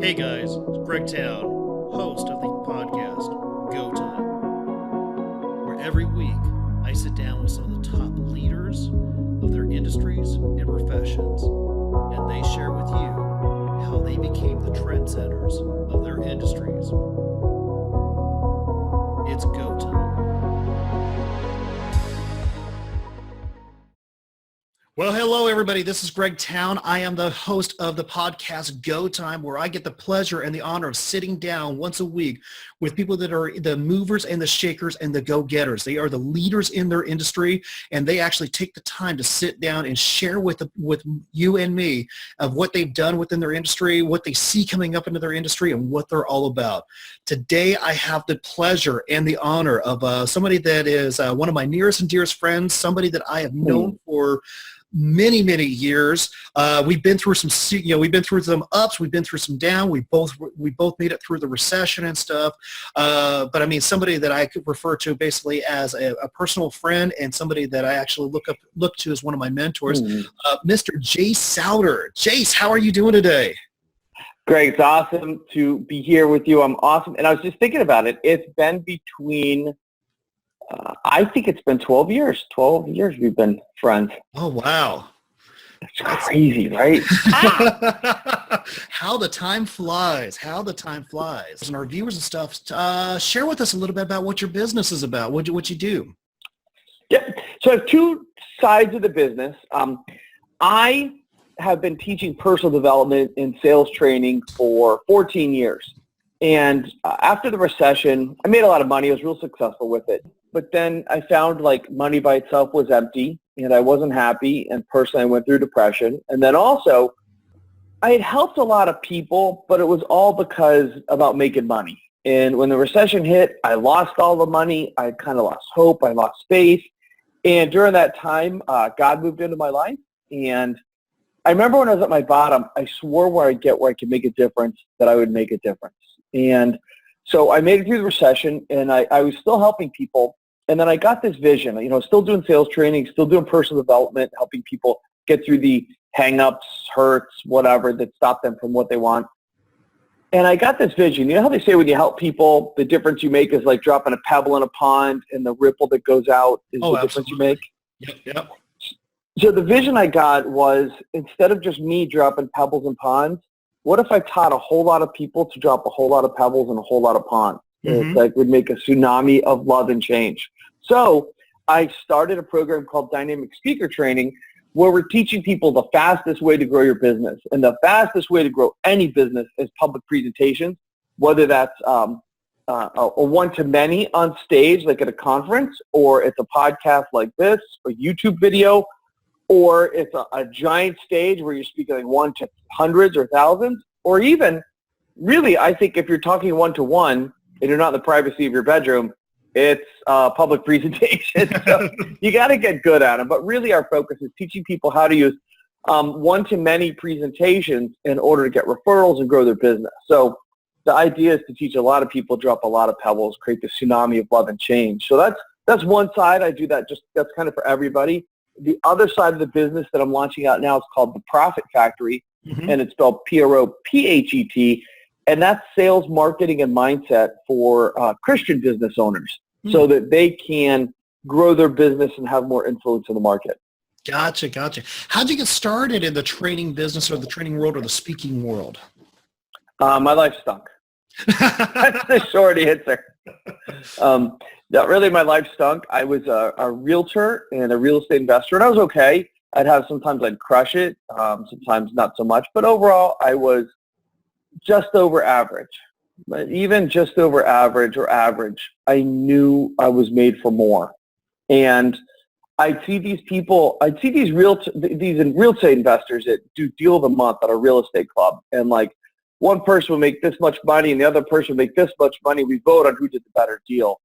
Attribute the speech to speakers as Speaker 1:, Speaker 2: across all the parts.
Speaker 1: Hey guys, it's Greg Towne, host of the podcast Go Time, where every week I sit down with some of the top leaders of their industries and professions, and they share with you how they became the trendsetters of their industries. It's Go Time. Well, hello, everybody. This is Greg Towne. I am the host of the podcast Go Time, where I get the pleasure and the honor of sitting down once a week with people that are the movers and the shakers and the go-getters. They are the leaders in their industry, and they actually take the time to sit down and share with you and me of what they've done within their industry, what they see coming up into their industry, and what they're all about. Today, I have the pleasure and the honor of somebody that is one of my nearest and dearest friends, somebody that I have known for many years. We've been through we've been through some ups, we've been through some down. We both made it through the recession and stuff. But I mean, somebody that I could refer to basically as a personal friend and somebody that I actually look to as one of my mentors, Mr. Jase Souder. Jase, how are you doing today?
Speaker 2: Greg, it's awesome to be here with you. I'm awesome. And I was just thinking about it. It's been between I think it's been 12 years. 12 years we've been friends.
Speaker 1: Oh, wow.
Speaker 2: That's crazy, right?
Speaker 1: How the time flies. And our viewers and stuff, share with us a little bit about what your business is about, what you do.
Speaker 2: Yeah. So I have two sides of the business. I have been teaching personal development and sales training for 14 years. And after the recession, I made a lot of money. I was real successful with it. But then I found like money by itself was empty and I wasn't happy. And personally, I went through depression. And then also, I had helped a lot of people, but it was all because about making money. And when the recession hit, I lost all the money. I kind of lost hope. I lost faith. And during that time, God moved into my life. And I remember when I was at my bottom, I swore where I could make a difference, that I would make a difference. And so I made it through the recession, and I was still helping people. And then I got this vision, still doing sales training, still doing personal development, helping people get through the hang-ups, hurts, whatever, that stop them from what they want. And I got this vision. You know how they say when you help people, the difference you make is like dropping a pebble in a pond, and the ripple that goes out is the difference you make?
Speaker 1: Yep.
Speaker 2: So the vision I got was, instead of just me dropping pebbles in ponds, what if I taught a whole lot of people to drop a whole lot of pebbles in a whole lot of ponds? It's like would make a tsunami of love and change. So I started a program called Dynamic Speaker Training, where we're teaching people the fastest way to grow your business. And the fastest way to grow any business is public presentations, whether that's a one-to-many on stage, like at a conference, or it's a podcast like this, a YouTube video, or it's a giant stage where you're speaking like one to hundreds or thousands, or even, really, I think if you're talking one-to-one and you're not in the privacy of your bedroom, it's a public presentation. So you got to get good at them. But really our focus is teaching people how to use one-to-many presentations in order to get referrals and grow their business. So the idea is to teach a lot of people, drop a lot of pebbles, create the tsunami of love and change. So that's one side. I do that. That's kind of for everybody. The other side of the business that I'm launching out now is called the Profit Factory, and it's spelled PROPHET, and that's sales, marketing, and mindset for Christian business owners so that they can grow their business and have more influence in the market.
Speaker 1: Gotcha. How'd you get started in the training business or the training world or the speaking world?
Speaker 2: My life stunk. That's the short answer. Not really, my life stunk. I was a realtor and a real estate investor, and I was okay. Sometimes I'd crush it, sometimes not so much. But overall, I was just over average. But even just over average or average, I knew I was made for more. And I'd see these real estate investors that do deal of the month at a real estate club. And like one person will make this much money and the other person will make this much money. We vote on who did the better deal.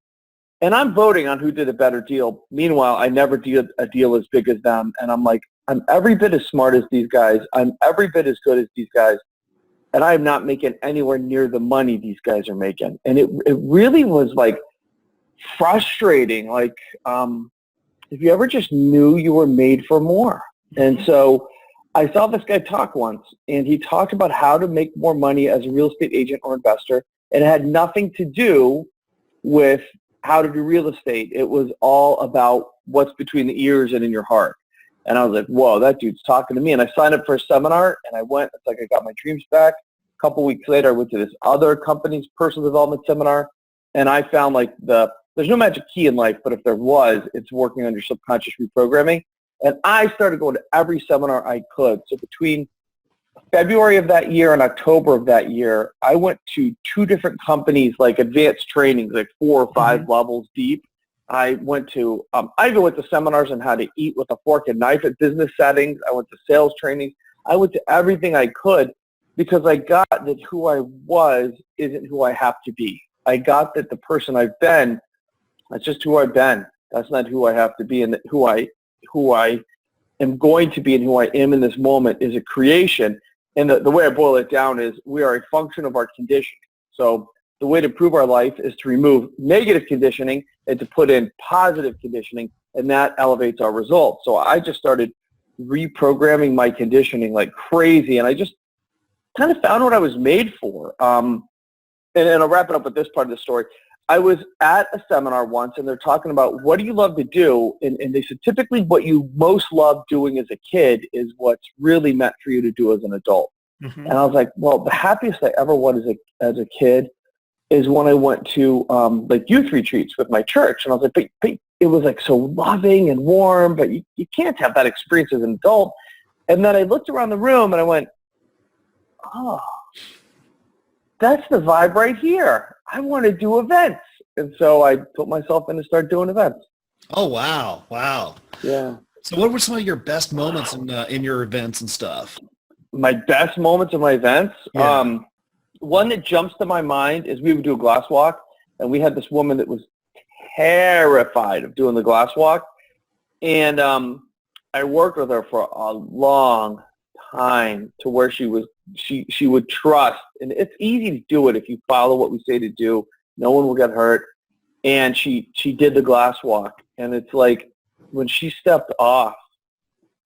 Speaker 2: And I'm voting on who did a better deal. Meanwhile, I never did a deal as big as them. And I'm like, I'm every bit as smart as these guys. I'm every bit as good as these guys. And I am not making anywhere near the money these guys are making. And it really was like frustrating. Like, if you ever just knew you were made for more. And so I saw this guy talk once, and he talked about how to make more money as a real estate agent or investor. And it had nothing to do with how to do real estate. It was all about what's between the ears and in your heart. And I was like, whoa, that dude's talking to me. And I signed up for a seminar, and I went. It's like I got my dreams back. A couple weeks later, I went to this other company's personal development seminar, and I found like there's no magic key in life, but if there was, it's working on your subconscious reprogramming. And I started going to every seminar I could. So between February of that year and October of that year, I went to 2 different companies, like advanced trainings, like 4 or 5 levels deep. I even went to seminars on how to eat with a fork and knife at business settings. I went to sales trainings. I went to everything I could because I got that who I was isn't who I have to be. I got that the person I've been, that's just who I've been. That's not who I have to be, and that who I am going to be and who I am in this moment is a creation. And the way I boil it down is we are a function of our conditioning. So the way to improve our life is to remove negative conditioning and to put in positive conditioning, and that elevates our results. So I just started reprogramming my conditioning like crazy, and I just kind of found what I was made for. And I'll wrap it up with this part of the story. I was at a seminar once, and they're talking about what do you love to do, and they said typically what you most love doing as a kid is what's really meant for you to do as an adult. And I was like, well, the happiest I ever was as a kid is when I went to like youth retreats with my church, and I was like, but it was like so loving and warm, but you can't have that experience as an adult. And then I looked around the room, and I went, oh, that's the vibe right here. I want to do events. And so I put myself in to start doing events.
Speaker 1: Oh, wow. Wow.
Speaker 2: Yeah.
Speaker 1: So what were some of your best moments in your events and stuff?
Speaker 2: My best moments of my events?
Speaker 1: Yeah.
Speaker 2: One that jumps to my mind is we would do a glass walk, and we had this woman that was terrified of doing the glass walk. And I worked with her for a long time to where she would trust, and it's easy to do it if you follow what we say to do. No one will get hurt. And she did the glass walk, and it's like when she stepped off,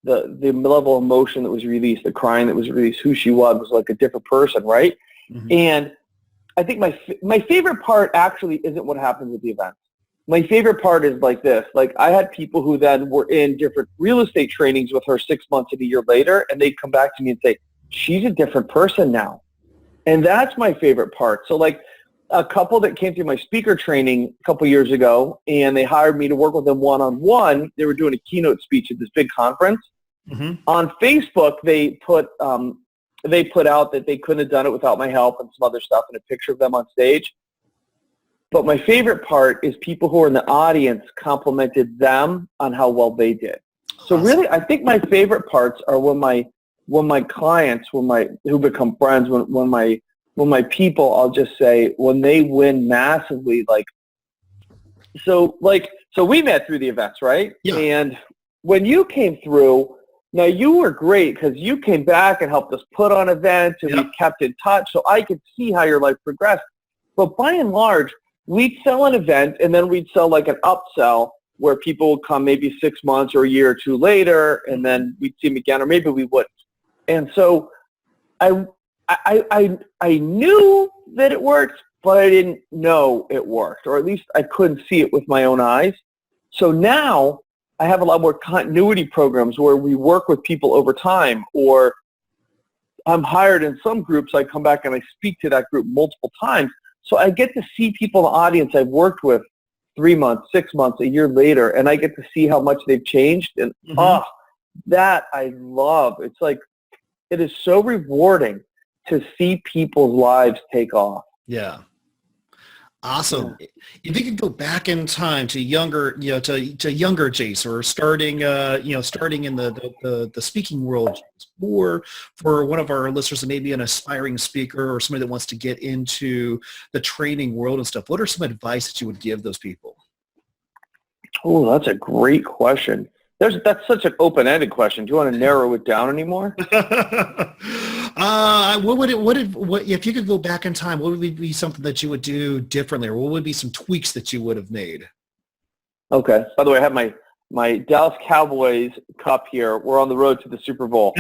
Speaker 2: the level of emotion that was released, the crying that was released, who she was like a different person, right? And I think my favorite part actually isn't what happens at the event. My favorite part is like this. Like I had people who then were in different real estate trainings with her 6 months and a year later, and they'd come back to me and say, she's a different person now. And that's my favorite part. So like a couple that came through my speaker training a couple years ago, and they hired me to work with them one-on-one. They were doing a keynote speech at this big conference. On Facebook, they put out that they couldn't have done it without my help and some other stuff, and a picture of them on stage. But my favorite part is people who are in the audience complimented them on how well they did. So really, I think my favorite parts are when my clients, who become friends, when my people, I'll just say, when they win massively, so we met through the events, right?
Speaker 1: Yeah.
Speaker 2: And when you came through, now you were great because you came back and helped us put on events, and we kept in touch, so I could see how your life progressed. But by and large, we'd sell an event, and then we'd sell like an upsell where people would come maybe 6 months or a year or two later, and then we'd see them again, or maybe we wouldn't. And so I knew that it worked, but I didn't know it worked, or at least I couldn't see it with my own eyes. So now I have a lot more continuity programs where we work with people over time, or I'm hired in some groups. I come back and I speak to that group multiple times. So I get to see people in the audience I've worked with 3 months, 6 months, a year later, and I get to see how much they've changed. And that I love. It's like, it is so rewarding to see people's lives take off.
Speaker 1: Yeah. Awesome. Yeah. If you could go back in time to younger, to younger Jase, or starting in the speaking world, or for one of our listeners that may be an aspiring speaker or somebody that wants to get into the training world and stuff, what are some advice that you would give those people?
Speaker 2: Oh, that's a great question. That's such an open-ended question. Do you want to narrow it down anymore?
Speaker 1: If you could go back in time, what would be something that you would do differently, or what would be some tweaks that you would have made?
Speaker 2: Okay. By the way, I have my my Dallas Cowboys cup here. We're on the road to the Super Bowl.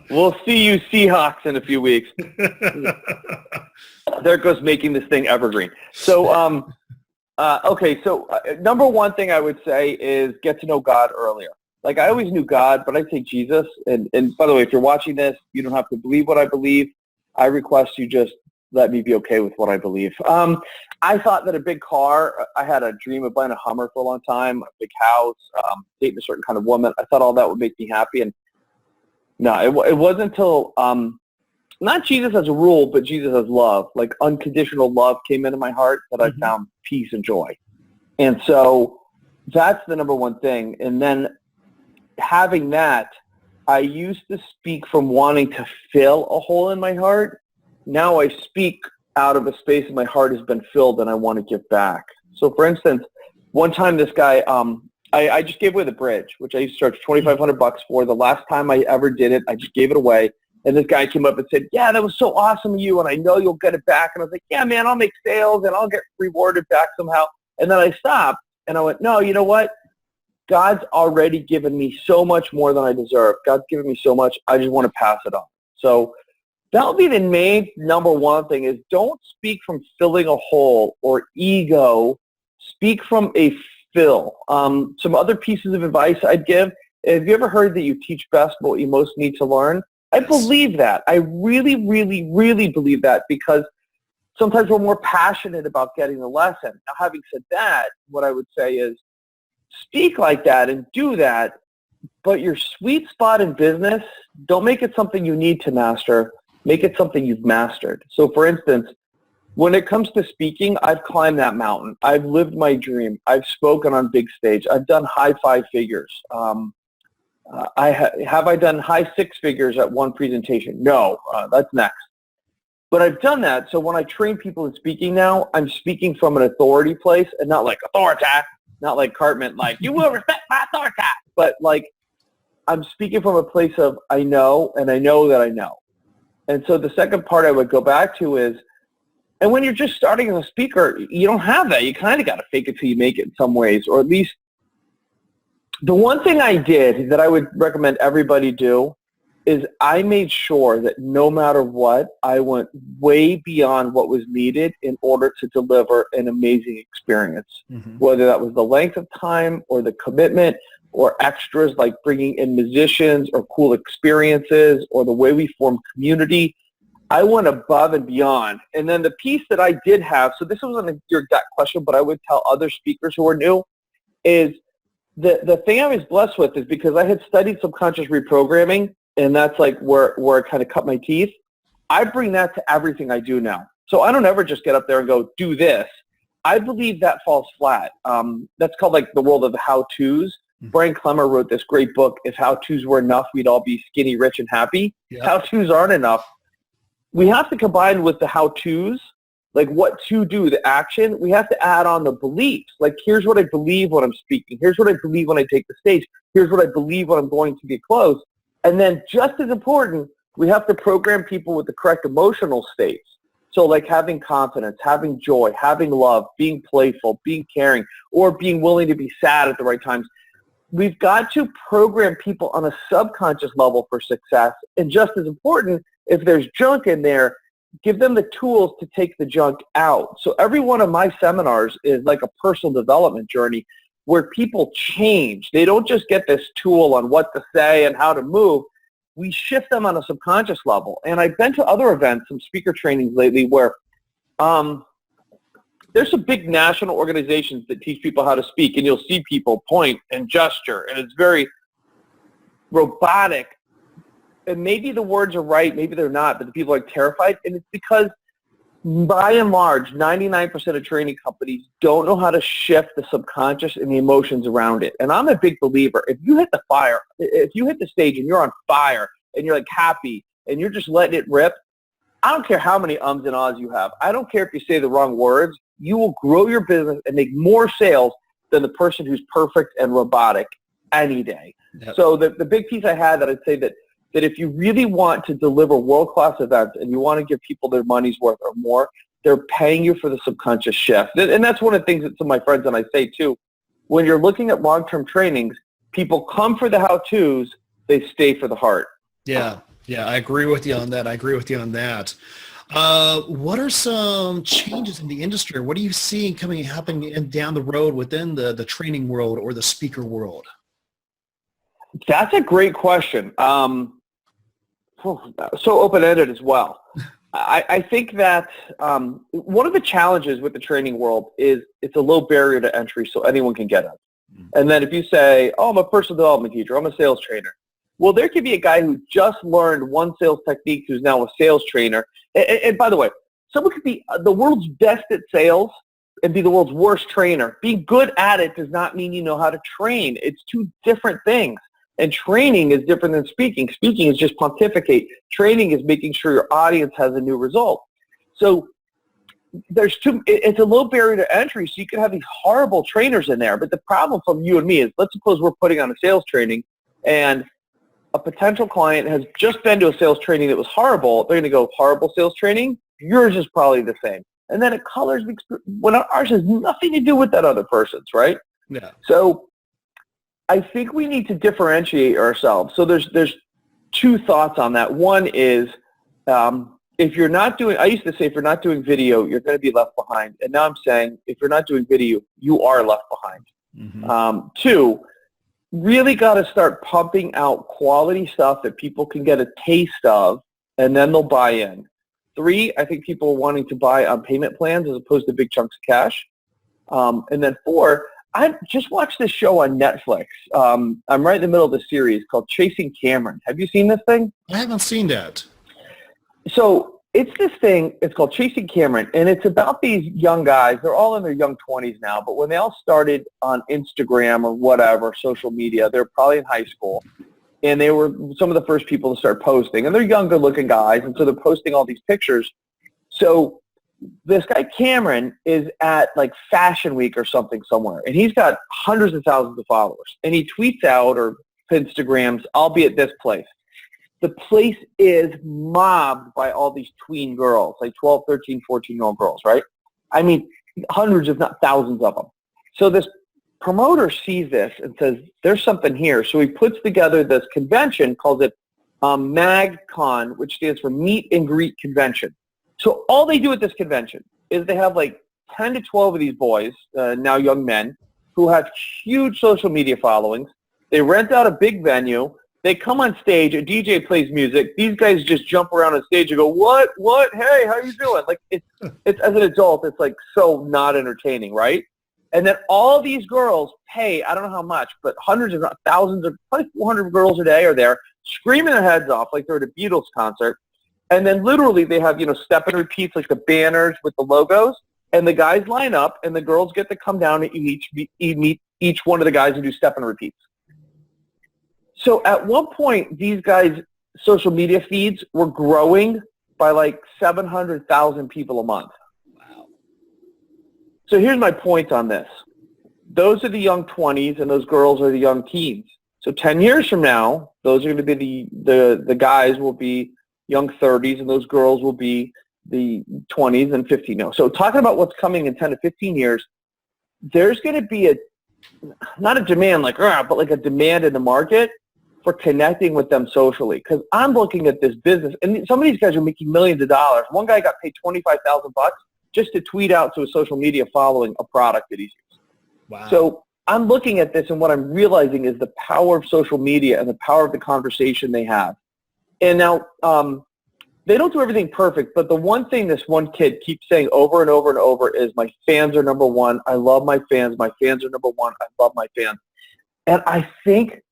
Speaker 2: We'll see you Seahawks in a few weeks. There goes making this thing evergreen. So, okay. So number one thing I would say is get to know God earlier. Like I always knew God, but I say Jesus. And by the way, if you're watching this, you don't have to believe what I believe. I request you just let me be okay with what I believe. I thought that a big car, I had a dream of buying a Hummer for a long time, a big house, dating a certain kind of woman. I thought all that would make me happy. And no, it wasn't until, not Jesus as a rule, but Jesus as love, like unconditional love came into my heart that I found peace and joy. And so that's the number one thing. And then having that, I used to speak from wanting to fill a hole in my heart. Now I speak out of a space my heart has been filled and I want to give back. So for instance, one time this guy, I just gave away the bridge, which I used to charge $2,500 for. The last time I ever did it, I just gave it away. And this guy came up and said, yeah, that was so awesome of you, and I know you'll get it back. And I was like, yeah, man, I'll make sales, and I'll get rewarded back somehow. And then I stopped, and I went, no, you know what? God's already given me so much more than I deserve. God's given me so much. I just want to pass it on. So that would be the main number one thing is don't speak from filling a hole or ego. Speak from a fill. Some other pieces of advice I'd give, have you ever heard that you teach best what you most need to learn? I believe that. I really, really, really believe that because sometimes we're more passionate about getting the lesson. Now, having said that, what I would say is speak like that and do that, but your sweet spot in business, don't make it something you need to master. Make it something you've mastered. So, for instance, when it comes to speaking, I've climbed that mountain. I've lived my dream. I've spoken on big stage. I've done high 5 figures. Have I done high 6 figures at one presentation? No, that's next. But I've done that. So when I train people in speaking now, I'm speaking from an authority place and not like authority, not like Cartman, like you will respect my authority, but like I'm speaking from a place of I know and I know that I know. And so the second part I would go back to is, and when you're just starting as a speaker, you don't have that. You kind of got to fake it till you make it in some ways, or at least the one thing I did that I would recommend everybody do is I made sure that no matter what, I went way beyond what was needed in order to deliver an amazing experience, whether that was the length of time or the commitment or extras like bringing in musicians or cool experiences or the way we form community. I went above and beyond. And then the piece that I did have, so this wasn't your exact question, but I would tell other speakers who are new, is the thing I was blessed with is because I had studied subconscious reprogramming, and that's like where I kind of cut my teeth. I bring that to everything I do now. So I don't ever just get up there and go, do this. I believe that falls flat. That's called like the world of the how-tos. Brian Clemmer wrote this great book, If How-Tos Were Enough, We'd All Be Skinny, Rich, and Happy. Yep. How-tos aren't enough. We have to combine with the how-tos, like what to do, the action. We have to add on the beliefs. Like, here's what I believe when I'm speaking. Here's what I believe when I take the stage. Here's what I believe when I'm going to get close. And then just as important, we have to program people with the correct emotional states. So like having confidence, having joy, having love, being playful, being caring, or being willing to be sad at the right times. We've got to program people on a subconscious level for success. And just as important, if there's junk in there, give them the tools to take the junk out. So every one of my seminars is like a personal development journey where people change. They don't just get this tool on what to say and how to move. We shift them on a subconscious level. And I've been to other events, some speaker trainings lately where there's some big national organizations that teach people how to speak, and you'll see people point and gesture, and it's very robotic. And maybe the words are right, maybe they're not, but the people are terrified. And it's because, by and large, 99% of training companies don't know how to shift the subconscious and the emotions around it. And I'm a big believer. If you hit the fire, if you hit the stage and you're on fire and you're like happy and you're just letting it rip, I don't care how many ums and ahs you have. I don't care if you say the wrong words. You will grow your business and make more sales than the person who's perfect and robotic any day. Yep. So the big piece I had that I'd say that if you really want to deliver world-class events and you want to give people their money's worth or more, they're paying you for the subconscious shift. And that's one of the things that some of my friends and I say too. when you're looking at long-term trainings, people come for the how-tos, they stay for the heart.
Speaker 1: Yeah. Yeah. I agree with you on that. What are some changes in the industry? What are you seeing happening down the road within the training world or the speaker world?
Speaker 2: That's a great question. So open-ended as well. I think that one of the challenges with the training world is it's a low barrier to entry, so anyone can get it. And then if you say, oh, I'm a personal development teacher, I'm a sales trainer. Well, there could be a guy who just learned one sales technique who's now a sales trainer. And by the way, someone could be the world's best at sales and be the world's worst trainer. Being good at it does not mean you know how to train. It's two different things. And training is different than speaking. Speaking is just pontificate. Training is making sure your audience has a new result. So it's a low barrier to entry, so you can have these horrible trainers in there. But the problem from you and me is, let's suppose we're putting on a sales training and a potential client has just been to a sales training that was horrible. They're going to go, horrible sales training? Yours is probably the same. And then it colors the experience when ours has nothing to do with that other person's, right?
Speaker 1: Yeah.
Speaker 2: So I think we need to differentiate ourselves. So there's two thoughts on that. One is if you're not doing, I used to say if you're not doing video, you're going to be left behind. And now I'm saying if you're not doing video, you are left behind. Mm-hmm. Two, really got to start pumping out quality stuff that people can get a taste of, and then they'll buy in. Three, I think people are wanting to buy on payment plans as opposed to big chunks of cash. And then four, I just watched this show on Netflix. I'm right in the middle of the series called Chasing Cameron. Have you seen this thing?
Speaker 1: I haven't seen that.
Speaker 2: So it's this thing. It's called Chasing Cameron, and it's about these young guys. They're all in their young 20s now, but when they all started on Instagram or whatever, social media, they're probably in high school, and they were some of the first people to start posting. And they're young, good-looking guys, and so they're posting all these pictures. So this guy Cameron is at like Fashion Week or something somewhere, and he's got hundreds of thousands of followers. And he tweets out or Instagrams, I'll be at this place. The place is mobbed by all these tween girls, like 12, 13, 14-year-old girls, right? I mean, hundreds if not thousands of them. So this promoter sees this and says, there's something here. So he puts together this convention, calls it MagCon, which stands for Meet and Greet Convention. So all they do at this convention is they have like 10 to 12 of these boys, now young men, who have huge social media followings. They rent out a big venue. They come on stage, a DJ plays music. These guys just jump around on stage and go, what, hey, how you doing? Like it's as an adult, it's like so not entertaining, right? And then all these girls pay, I don't know how much, but hundreds of thousands of, probably 400 girls a day are there screaming their heads off like they're at a Beatles concert. And then literally they have, step and repeats, like the banners with the logos, and the guys line up and the girls get to come down and meet each one of the guys and do step and repeats. So at one point, these guys' social media feeds were growing by like 700,000 people a month.
Speaker 1: Wow.
Speaker 2: So here's my point on this. Those are the young 20s and those girls are the young teens. So 10 years from now, those are going to be the guys will be young 30s and those girls will be the 20s and 15. No. So talking about what's coming in 10 to 15 years, there's going to be not a demand but like a demand in the market for connecting with them socially. Because I'm looking at this business, and some of these guys are making millions of dollars. One guy got paid $25,000 just to tweet out to his social media following a product that he's used.
Speaker 1: Wow.
Speaker 2: So I'm looking at this, and what I'm realizing is the power of social media and the power of the conversation they have. And now they don't do everything perfect, but the one thing this one kid keeps saying over and over and over is, my fans are number one. I love my fans. My fans are number one. I love my fans. And I think,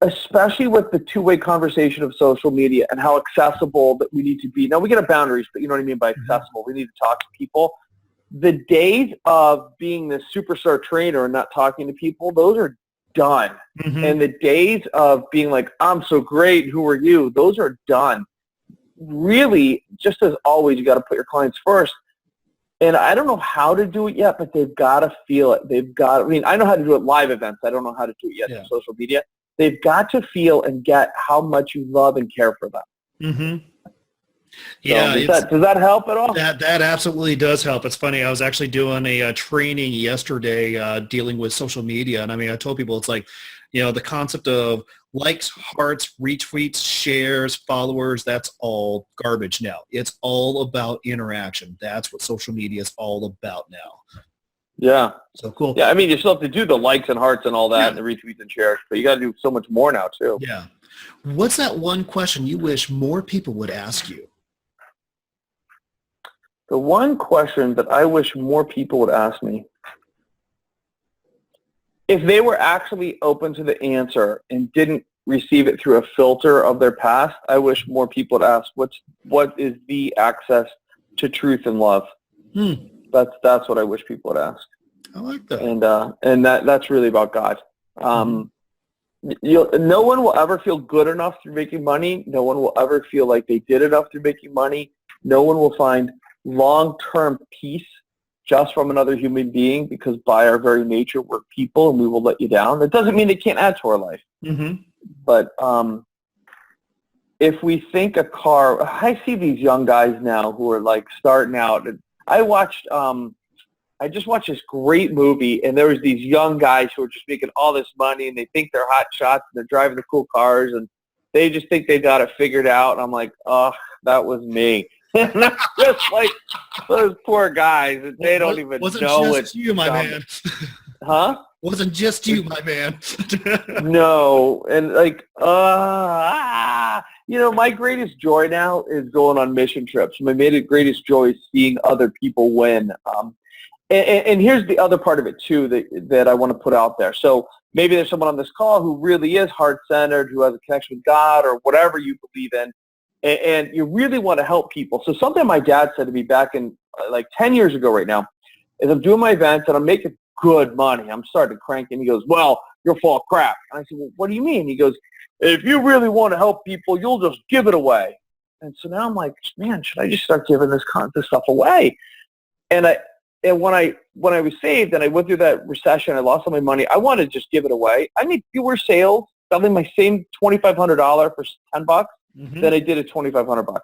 Speaker 2: especially with the two-way conversation of social media and how accessible that we need to be. Now, we get our boundaries, but you know what I mean by accessible. We need to talk to people. The days of being the superstar trainer and not talking to people, those are done. Mm-hmm. And the days of being like, I'm so great, who are you? Those are done. Really, just as always, you got to put your clients first. And I don't know how to do it yet, but they've got to feel it. I know how to do it live events. I don't know how to do it yet on social media. They've got to feel and get how much you love and care for them.
Speaker 1: Mm-hmm. Yeah,
Speaker 2: So does that help at all?
Speaker 1: that absolutely does help. It's funny. I was actually doing a training yesterday dealing with social media, and I mean, I told people it's like, the concept of likes, hearts, retweets, shares, followers, that's all garbage now. It's all about interaction. That's what social media is all about now.
Speaker 2: Yeah.
Speaker 1: So cool.
Speaker 2: Yeah, I mean, you still have to do the likes and hearts and all that, and the retweets and shares, but you got to do so much more now too.
Speaker 1: Yeah. What's that one question you wish more people would ask you?
Speaker 2: The one question that I wish more people would ask me, if they were actually open to the answer and didn't receive it through a filter of their past, I wish more people would ask, what is the access to truth and love? That's what I wish people would ask.
Speaker 1: I like that.
Speaker 2: And that's really about God. No one will ever feel good enough through making money. No one will ever feel like they did enough through making money. No one will find long-term peace just from another human being, because by our very nature, we're people and we will let you down. That doesn't mean it can't add to our life. But if we think a car, I see these young guys now who are like starting out. I just watched this great movie, and there was these young guys who are just making all this money, and they think they're hot shots, and they're driving the cool cars, and they just think they got it figured out. And I'm like, oh, that was me. And I'm just like, those poor guys, they don't even know it's
Speaker 1: you, my man.
Speaker 2: Huh?
Speaker 1: Wasn't just you, my man.
Speaker 2: No, and like, my greatest joy now is going on mission trips. My greatest joy is seeing other people win. And here's the other part of it too that I want to put out there. So maybe there's someone on this call who really is heart-centered, who has a connection with God or whatever you believe in, and you really want to help people. So something my dad said to me back in like 10 years ago right now is I'm doing my events and I'm making good money. I'm starting to crank, and he goes, well, you're full of crap. And I said, well, what do you mean? He goes, if you really want to help people, you'll just give it away. And so now I'm like, man, should I just start giving this stuff away? And when I was saved and I went through that recession, I lost all my money, I wanted to just give it away. I made fewer sales selling my same $2,500 for $10 than I did at $2,500.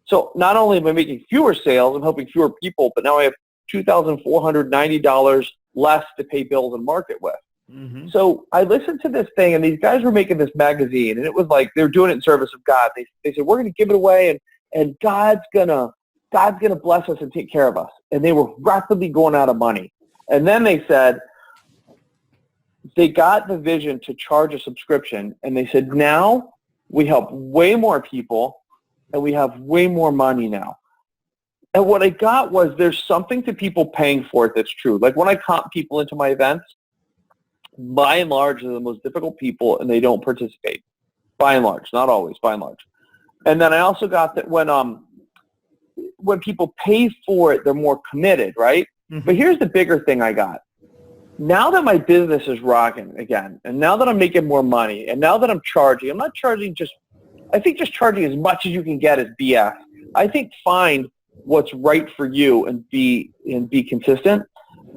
Speaker 2: So not only am I making fewer sales, I'm helping fewer people, but now I have $2,490 less to pay bills and market with. So I listened to this thing, and these guys were making this magazine, and it was like they were doing it in service of God. They said, we're going to give it away, and God's gonna bless us and take care of us. And they were rapidly going out of money. And then they said, they got the vision to charge a subscription, and they said, now we help way more people, and we have way more money now. And what I got was there's something to people paying for it that's true. Like when I comp people into my events, by and large, they're the most difficult people, and they don't participate. By and large, not always, by and large. And then I also got that when people pay for it, they're more committed, right? But here's the bigger thing I got. Now that my business is rocking again, and now that I'm making more money, and now that I'm not charging I think just charging as much as you can get is BS. I think find what's right for you and be consistent.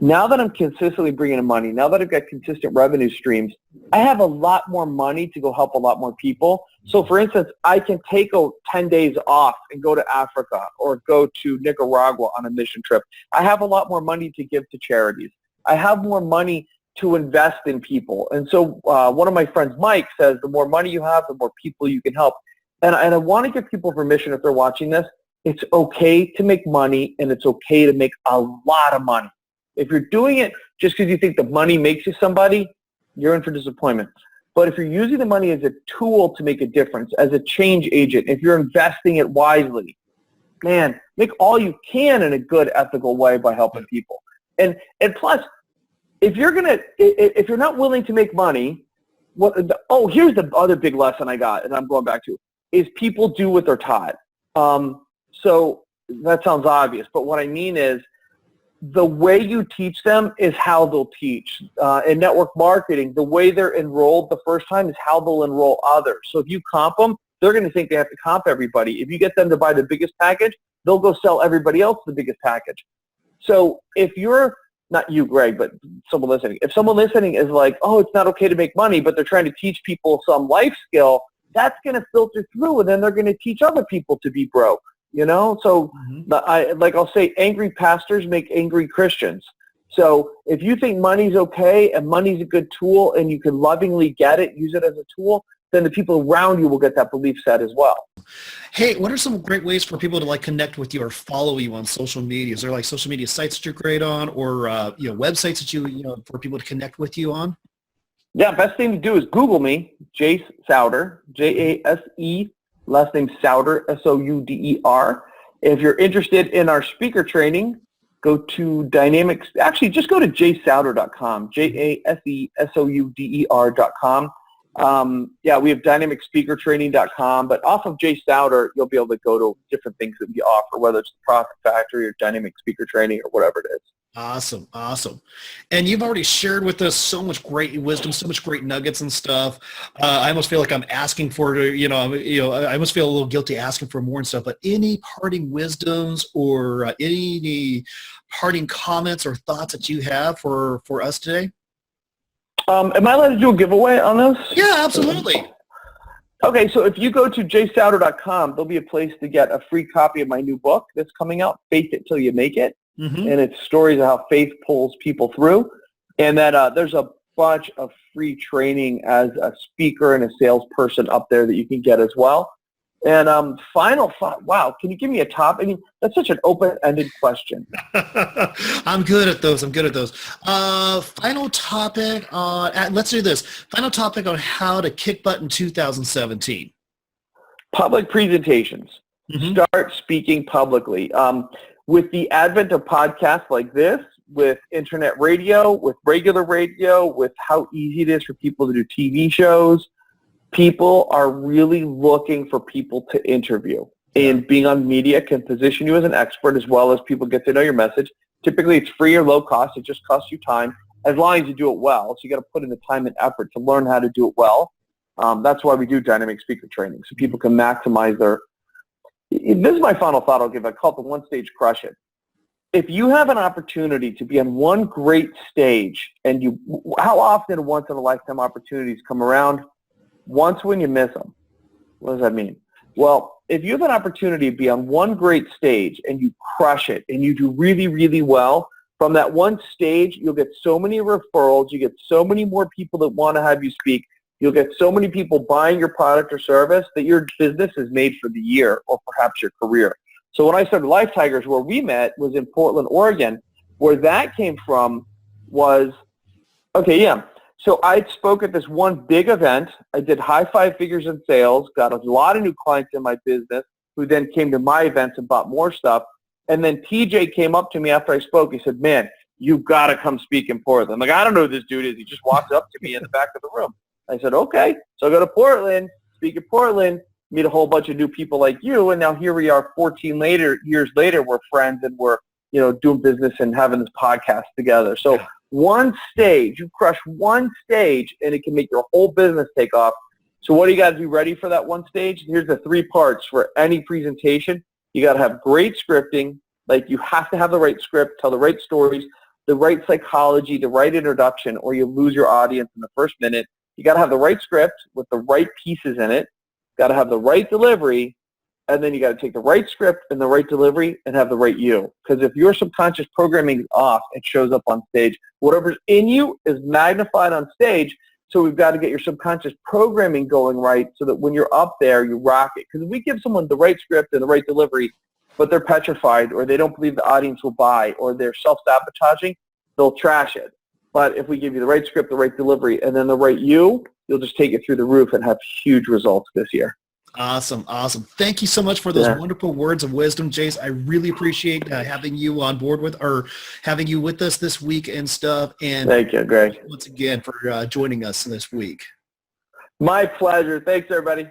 Speaker 2: Now that I'm consistently bringing in money, now that I've got consistent revenue streams, I have a lot more money to go help a lot more people. So for instance, I can take 10 days off and go to Africa or go to Nicaragua on a mission trip. I have a lot more money to give to charities. I have more money to invest in people. And so one of my friends, Mike, says the more money you have, the more people you can help. And I want to give people permission, if they're watching this, it's okay to make money, and it's okay to make a lot of money. If you're doing it just because you think the money makes you somebody, you're in for disappointment. But if you're using the money as a tool to make a difference, as a change agent, if you're investing it wisely, man, make all you can in a good, ethical way by helping people. And plus, if you're not willing to make money, here's the other big lesson I got, and I'm going back to, is people do what they're taught. So that sounds obvious, but what I mean is, the way you teach them is how they'll teach. In network marketing, the way they're enrolled the first time is how they'll enroll others. So if you comp them, they're going to think they have to comp everybody. If you get them to buy the biggest package, they'll go sell everybody else the biggest package. So if you're, not you, Greg, but someone listening, if someone listening is like, oh, it's not okay to make money, but they're trying to teach people some life skill, that's going to filter through, and then they're going to teach other people to be broke. So
Speaker 1: Mhm.
Speaker 2: I'll say angry pastors make angry Christians. So if you think money's okay and money's a good tool and you can lovingly get it, use it as a tool, then the people around you will get that belief set as well.
Speaker 1: Hey, what are some great ways for people to connect with you or follow you on social media? Is there social media sites that you're great on, or websites that you for people to connect with you on?
Speaker 2: Yeah, best thing to do is Google me, Jase Souder, Jase, last name Souder, Souder. If you're interested in our speaker training, go to Dynamics. Actually, just go to jasesouder.com, jasesouder.com. We have dynamicspeakertraining.com, but off of Jase Souder, you'll be able to go to different things that we offer, whether it's the Profit Factory or Dynamic Speaker Training or whatever it is.
Speaker 1: Awesome. Awesome. And you've already shared with us so much great wisdom, so much great nuggets and stuff. I almost feel like I'm asking for, I almost feel a little guilty asking for more and stuff, but any parting wisdoms or any parting comments or thoughts that you have for us today?
Speaker 2: Am I allowed to do a giveaway on this?
Speaker 1: Yeah, absolutely.
Speaker 2: Okay, so if you go to jasesouder.com, there'll be a place to get a free copy of my new book that's coming out, Faith It Till You Make It.
Speaker 1: Mm-hmm.
Speaker 2: And it's stories of how faith pulls people through. And then there's a bunch of free training as a speaker and a salesperson up there that you can get as well. And final thought, wow, can you give me a top? I mean, that's such an open-ended question.
Speaker 1: I'm good at those. Final topic on, let's do this. Final topic on how to kick butt in 2017.
Speaker 2: Public presentations. Mm-hmm. Start speaking publicly. With the advent of podcasts like this, with internet radio, with regular radio, with how easy it is for people to do TV shows, people are really looking for people to interview. And being on media can position you as an expert as well as people get to know your message. Typically, it's free or low cost. It just costs you time as long as you do it well. So you got to put in the time and effort to learn how to do it well. That's why we do dynamic speaker training, so people can maximize their. This is my final thought I'll give. I call it the one stage crush it. If you have an opportunity to be on one great stage, and how often once in a lifetime opportunities come around? Once when you miss them. What does that mean? Well, if you have an opportunity to be on one great stage and you crush it and you do really, really well, from that one stage, you'll get so many referrals. You get so many more people that want to have you speak. You'll get so many people buying your product or service that your business is made for the year or perhaps your career. So when I started Life Tigers, where we met was in Portland, Oregon. Where that came from was, so I spoke at this one big event. I did high five figures in sales, got a lot of new clients in my business who then came to my events and bought more stuff. And then TJ came up to me after I spoke. He said, man, you've got to come speak in Portland. I'm like, I don't know who this dude is. He just walked up to me in the back of the room. I said, okay. So I go to Portland, speak in Portland, meet a whole bunch of new people like you. And now here we are 14 years later, we're friends and we're, doing business and having this podcast together. So one stage, you crush one stage and it can make your whole business take off. So what do you got to do ready for that one stage? Here's the 3 parts for any presentation. You got to have great scripting. Like you have to have the right script, tell the right stories, the right psychology, the right introduction, or you lose your audience in the first minute. You got to have the right script with the right pieces in it. Got to have the right delivery. And then you got to take the right script and the right delivery and have the right you. Because if your subconscious programming is off, it shows up on stage. Whatever's in you is magnified on stage. So we've got to get your subconscious programming going right so that when you're up there, you rock it. Because if we give someone the right script and the right delivery, but they're petrified or they don't believe the audience will buy or they're self-sabotaging, they'll trash it. But if we give you the right script, the right delivery, and then the right you'll just take it through the roof and have huge results this year.
Speaker 1: Awesome. Thank you so much for those wonderful words of wisdom, Jase. I really appreciate having you on board having you with us this week and stuff. And
Speaker 2: thank you, Greg.
Speaker 1: Once again for joining us this week.
Speaker 2: My pleasure. Thanks, everybody.